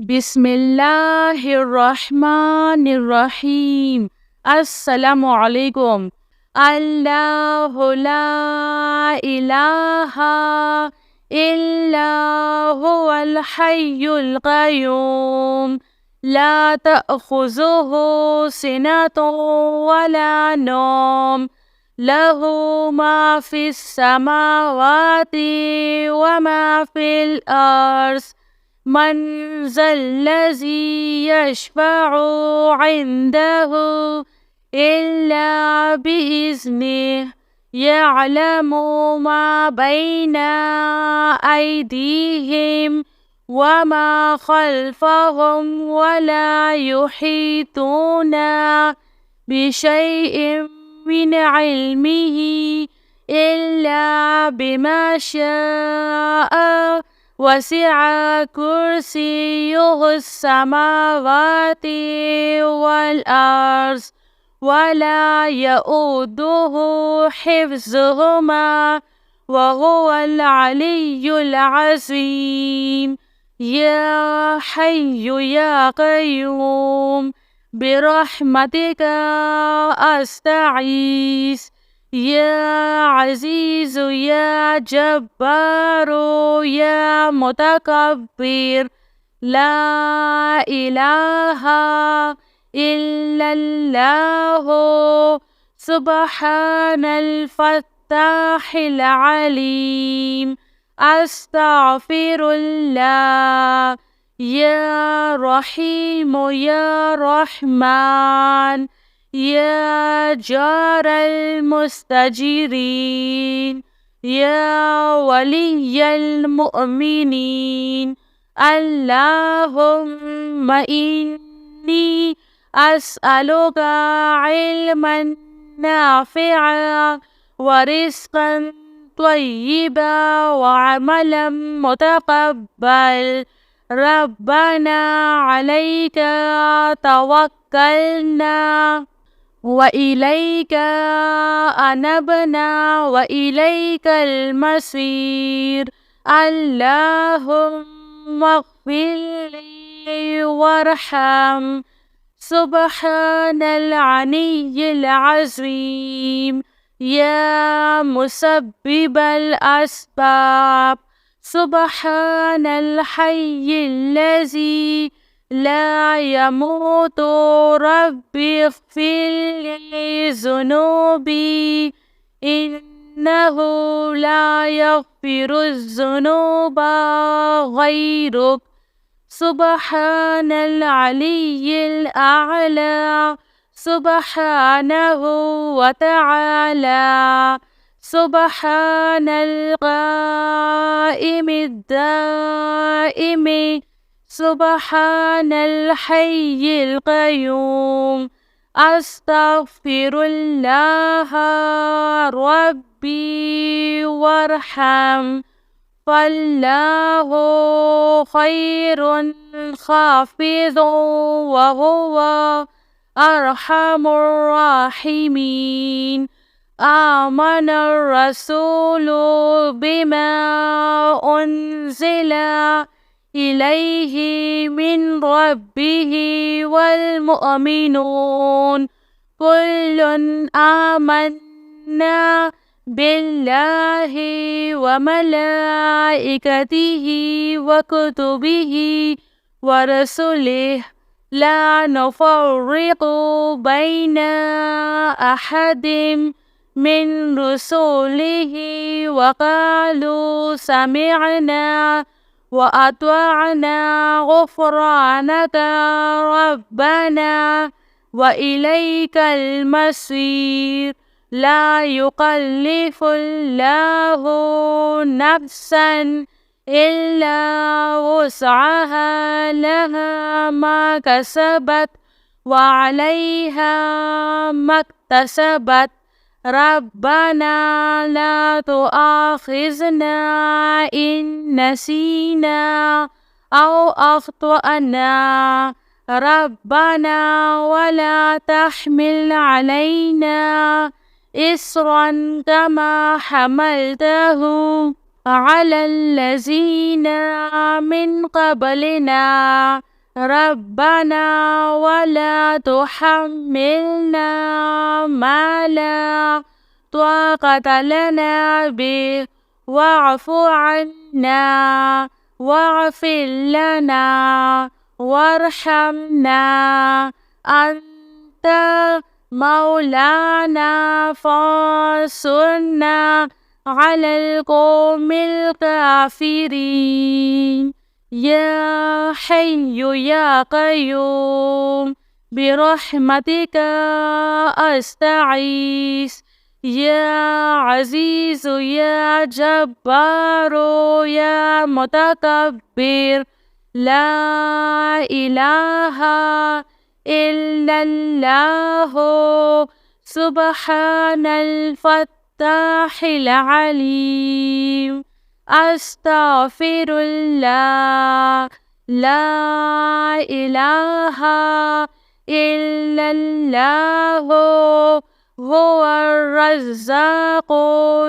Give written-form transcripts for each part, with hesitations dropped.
बिस्मिल्लाहिर्रहमानिर्रहीम। अस्सलामुअलैकुम। अल्लाहु ला इलाहा इल्ला हुवल हय्युल क़य्यूम ला तअख़ुज़ुहु सिनतुन वला नौम लहू मा फ़िस समावाति व मा फ़िल अर्ज़ मन ज़ल्लज़ी यशफ़अु इंदहु इल्ला बिइज़्निह यअलमु मा बैना अयदीहिम व मा ख़ल्फ़हुम वला युहीतूना बिशैइन मिन इल्मिही इल्ला बिमा शाअ वसिअ कुर्सियुहुस समावाति वल अर्ज़ वला यऊदुहु हिफ्ज़ुहुमा वहुवल अलिय्युल अज़ीम। या हय्यु या क़य्यूम बिरहमतिका अस्तगीस या अज़ीज़ु या जब्बारु या मुतकब्बिर ला इलाहा इल्लल्लाहु सुब्हानल फ़त्ताहिल अलीम। अस्तग़फिरुल्लाह। या रहीम या रहमान या जारल मुस्तजीरीन या वलिय्यल मुअमिनीन। अल्लाहुम्मा इन्नी अस्अलुका इल्मन नाफ़िअन व रिज़्क़न त्वय्यिबा व अमलन मुतक़ब्बल। रब्बना अलैका तवक्कलना व इलैका अनबना व इलैकल मसीर। अल्लाहुम्मा इग़फ़िरली वरहम। सुब्हानल अलिय्यिल अज़ीम। या मुसब्बिबल अस्बाब सुब्हानल हय्यिल्लज़ी ला यमूतु रब्बि इग़फ़िरली ज़ुनूबी इन्नहु ला यग़फ़िरुज़्ज़ुनूबा ग़ैरुक। सुब्हानल अलिय्यिल अअला सुब्हानहु व तआला। सुब्हानल क़ाइमिद दाइमि सुब्हानल हय्यिल क़य्यूम। अस्तग़फिरुल्लाह रब्बी वरहम फल्लाहु ख़ैरुन हाफ़िज़ुन व हुवा अर्हमुर राहिमीन। आमनर रसूलु बिमा उन्ज़िला इलैहि मिन रब्बिहि वल मुअमिनून कुल्लुन आमन्ना बिल्लाहि व मलाइकतिहि व कुतुबिहि व रसूलिहि ला नुफ़र्रिक़ु बैना अहदिम मिन रुसूलिहि व क़ालू समिअना व अत्वअना ग़ुफ़्रानका रब्बना व इलैकल मसीर। ला युकल्लिफ़ुल्लाहु नफ़्सन इल्ला वुस्अहा लहा मा कसबत व अलैहा मक्तसबत। रब्बना ला तुआख़िज़ना इन नसीना औ अख़्तअना। रब्बना वला तहमिल अलैना इस्रन कमा हमलतहु अलल्लज़ीना मिन क़ब्लिना। ربنا ولا تحملنا ما لا طاقة لنا به واعف عنا واغفر لنا وارحمنا أنت مولانا فانصرنا على القوم الكافرين يا حي يا قيوم برحمتك أستغيث يا عزيز يا جبار يا متكبر لا إله إلا الله سبحان الفتاح العليم أستغفر الله لا إله إلا الله هو الرزاق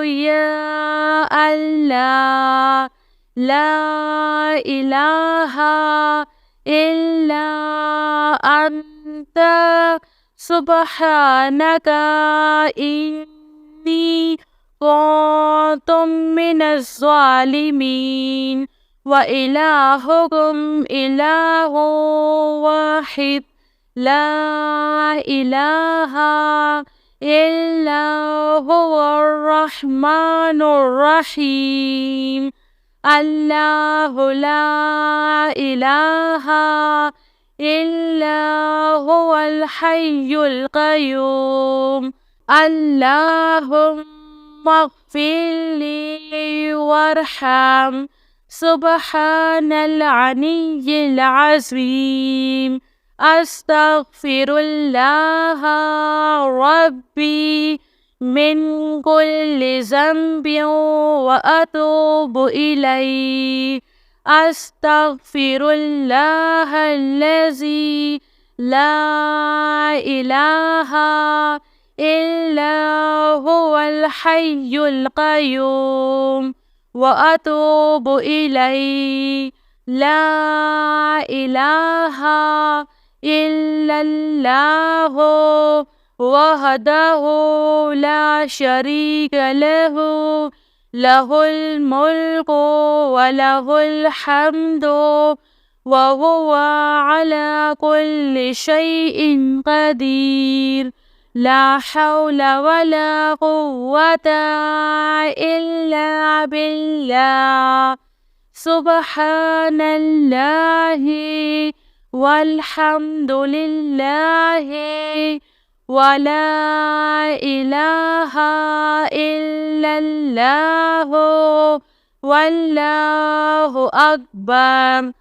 يا الله لا إله إلا أنت سبحانك إني كنت من الظالمين وإلهكم إله واحد لا إله إلا هو الرحمن الرحيم الله لا إله إلا هو الحي القيوم اللهم اغفر لي وارحم سبحان العلي العظيم أستغفر الله ربي من كل ذنب وأتوب إليه أستغفر الله الذي لا إله إلا هو الحي القيوم وأتوب إليه لا إله إلا الله وحده لا شريك له له الملك وله الحمد وهو على كل شيء قدير لا حول ولا قوة إلا بالله سبحان الله والحمد لله ولا إله إلا الله والله أكبر